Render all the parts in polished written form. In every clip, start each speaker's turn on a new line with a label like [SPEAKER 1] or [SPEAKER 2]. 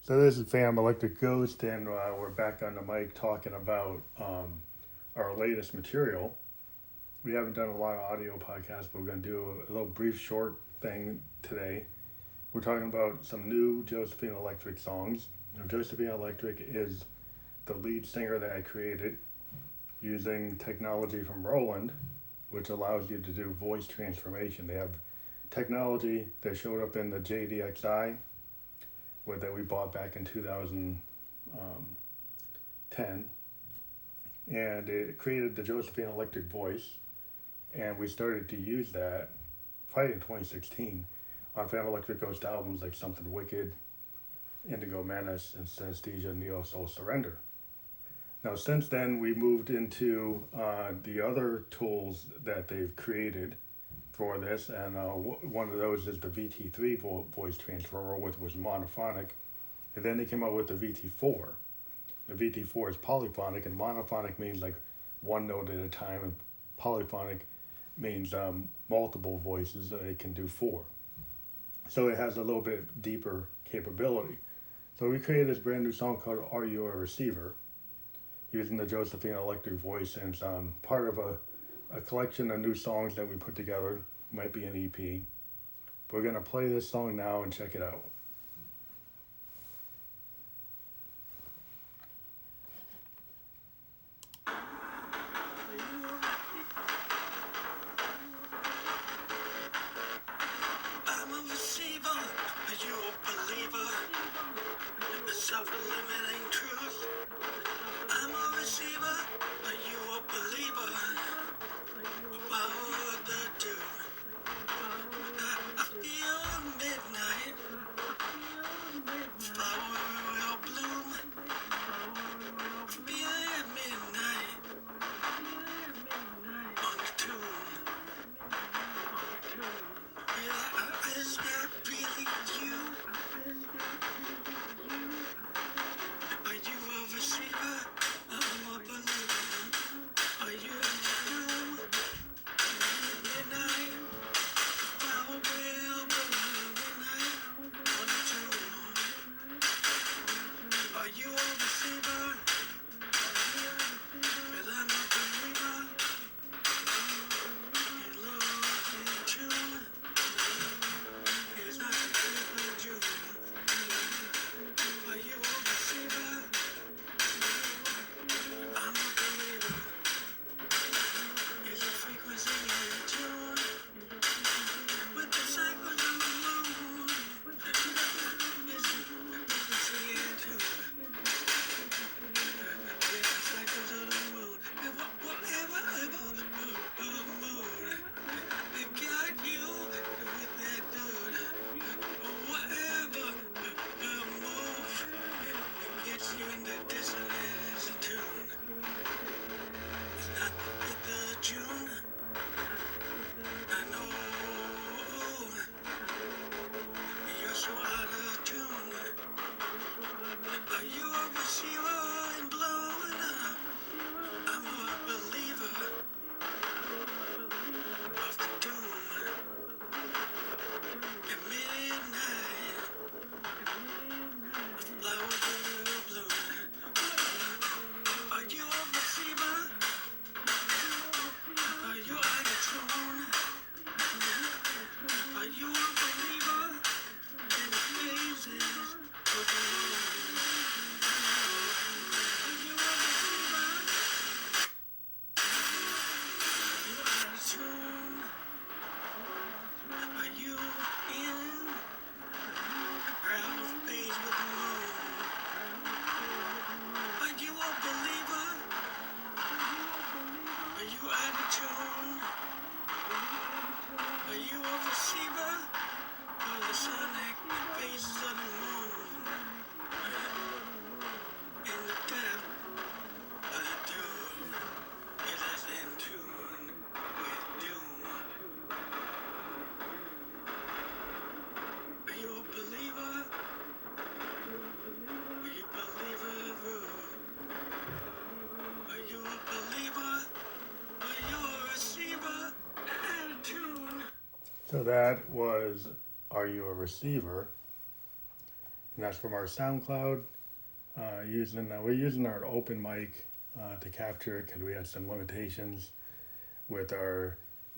[SPEAKER 1] So this is Fam Electric Ghost, and we're back on the mic talking about our latest material. We haven't done a lot of audio podcasts, but we're going to do a little brief short thing today. We're talking about some new Josephine Electric songs. Now, Josephine Electric is the lead singer that I created using technology from Roland, which allows you to do voice transformation. They have technology that showed up in the JDXI that we bought back in 2010, and it created the Josephine Electric voice, and we started to use that probably in 2016 on Fam Electric Ghost albums like Something Wicked, Indigo Menace, and Synesthesia, Neo Soul Surrender. Now since then we moved into the other tools that they've created for this, and one of those is the VT3 voice transfer, which was monophonic, and then they came out with the VT4. The VT4 is polyphonic, and monophonic means like one note at a time, and polyphonic means multiple voices. It can do 4. So it has a little bit deeper capability. So we created this brand new song called Are You a Receiver, using the Josephine Electric voice, and it's part of a collection of new songs that we put together. Might be an EP. We're going to play this song now and check it out.
[SPEAKER 2] I'm a receiver, are you a believer? The self-eliminating truth. I'm a receiver, are you a believer? About the dude. I feel midnight. Flower will bloom. Feel it midnight. On the tune. Yeah, is that really you? Are you a receiver? I'm a believer. Are you in the room? Midnight. Flower will bloom. Midnight. On the tune. Are you a receiver? 'Cause I'm a believer. You love in tune. It's not a different June. Are you a receiver? I'm a believer. It's a frequency in tune with the cycles of the moon. It's a frequency in tune with the cycles of the moon. And whatever mood it got you with that dude. Whatever move it gets you in the dissonance tune. It's not with the June. I know you're so out of tune. Are you a receiver and blowing up? I'm a believer of the doom. At midnight, flowers will bloom. Are you a receiver? Are you out of tune? Are you a believer in the phases of the moon? Are you a receiver? Are you out of tune? Are you in the ground phase with the moon? Are you a believer? Are you out of tune? Are you a receiver of the sonic phases of the moon? In the depth of the doom, it is in tune with doom. Are you a believer? Are you a believer? Are you a believer? Are you a receiver? And tune.
[SPEAKER 1] So that was Are You a Receiver? And that's from our SoundCloud. We're using our open mic to capture it because we had some limitations with our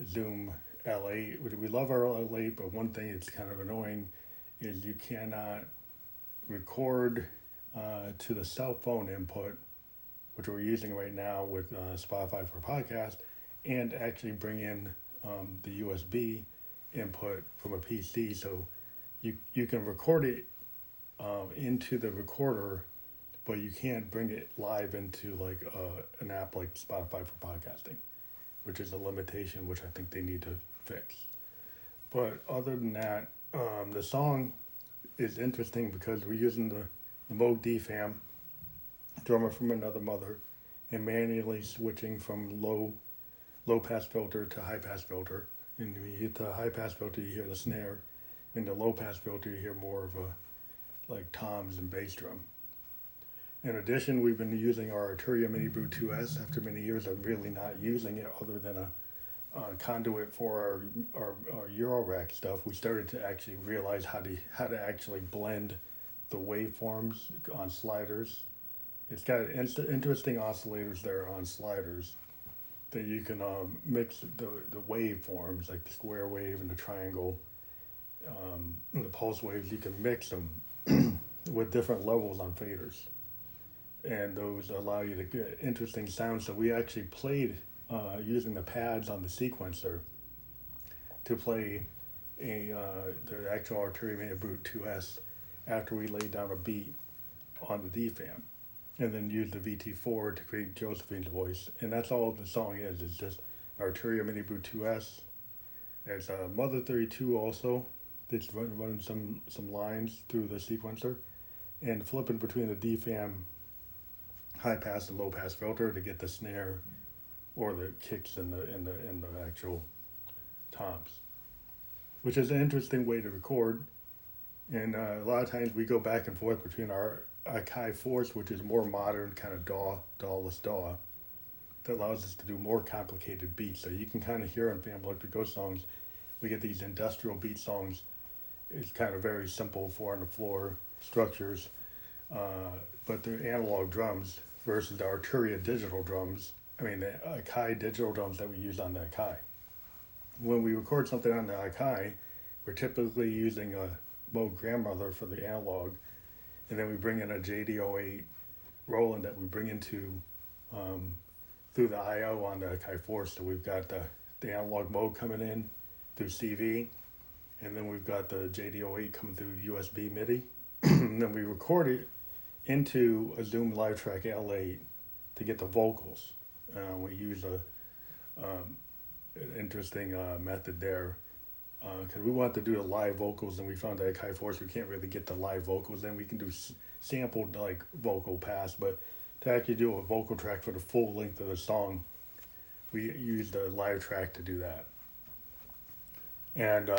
[SPEAKER 1] Zoom L8. We love our L8, but one thing that's kind of annoying is you cannot record to the cell phone input, which we're using right now with Spotify for podcast, and actually bring in the USB input from a PC. So you can record it into the recorder, but you can't bring it live into like an app like Spotify for podcasting, which is a limitation which I think they need to fix. But other than that, the song is interesting because we're using the Moog DFAM, drummer from Another Mother, and manually switching from low pass filter to high pass filter. And when you hit the high pass filter, you hear the snare. In the low pass filter, you hear more of a like toms and bass drum. In addition, we've been using our Arturia Mini Brute 2S after many years of really not using it other than a conduit for our Eurorack stuff. We started to actually realize how to actually blend the waveforms on sliders. It's got interesting oscillators there on sliders that you can mix the waveforms, like the square wave and the triangle, and the pulse waves. You can mix them with different levels on faders, and those allow you to get interesting sounds. So we actually played using the pads on the sequencer to play the actual Arturia Mini Brute 2S after we laid down a beat on the DFAM, and then used the VT4 to create Josephine's voice. And that's all the song is. It's just Arturia Mini Brute 2S. It's Mother 32 also. It's running some lines through the sequencer and flipping between the DFAM high pass and low pass filter to get the snare or the kicks in the actual toms, which is an interesting way to record. And a lot of times we go back and forth between our Akai Force, which is more modern, kind of DAW-less DAW, that allows us to do more complicated beats. So you can kind of hear on Phantom Electric Ghost songs, we get these industrial beat songs. It's kind of very simple 4-on-the-floor structures, but they're analog drums versus the Arturia digital drums. I mean, the Akai digital drums that we use on the Akai. When we record something on the Akai, we're typically using a Moog Grandmother for the analog, and then we bring in a JD08 Roland that we bring into through the I/O on the Akai Force. So we've got the analog Moog coming in through CV, and then we've got the JD08 coming through USB MIDI. And then we record it into a Zoom Live Track L8 to get the vocals. We use an interesting method there because we want to do the live vocals, and we found that at Akai Force we can't really get the live vocals. Then we can do sampled like vocal pass, but to actually do a vocal track for the full length of the song, we use the live track to do that. And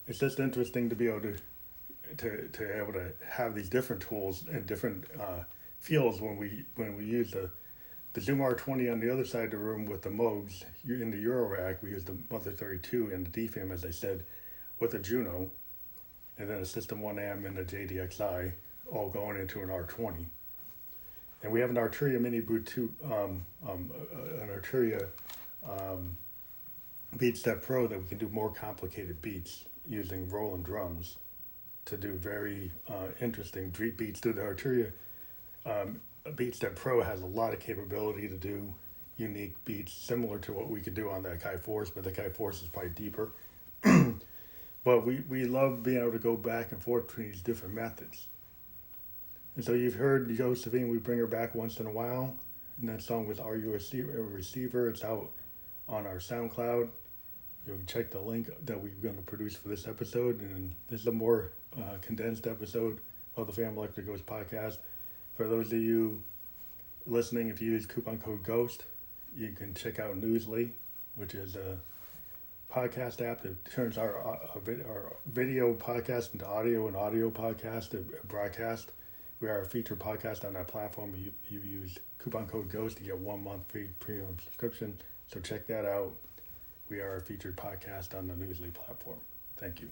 [SPEAKER 1] it's just interesting to be able to have these different tools and different feels when we use the Zoom R20 on the other side of the room with the Moogs. In the Eurorack, we use the Mother 32 and the DFAM, as I said, with a Juno, and then a System 1M and a JDXI, all going into an R20. And we have an Arturia Mini Brute 2, an Arturia Beatstep Pro that we can do more complicated beats using Roland drums to do very interesting beats through the Arturia. Beatstep Pro has a lot of capability to do unique beats similar to what we could do on the Akai Force, but the Akai Force is probably deeper. But we love being able to go back and forth between these different methods. And so you've heard Josephine, we bring her back once in a while, and that song was Are You a Receiver? It's out on our SoundCloud. You can check the link that we're going to produce for this episode, and this is a more condensed episode of the Phantom Electric Ghost podcast. For those of you listening, if you use coupon code GHOST, you can check out Newsly, which is a podcast app that turns our video podcast into audio and audio podcast to broadcast. We are a featured podcast on that platform. You use coupon code GHOST to get 1 month free premium subscription. So check that out. We are a featured podcast on the Newsly platform. Thank you.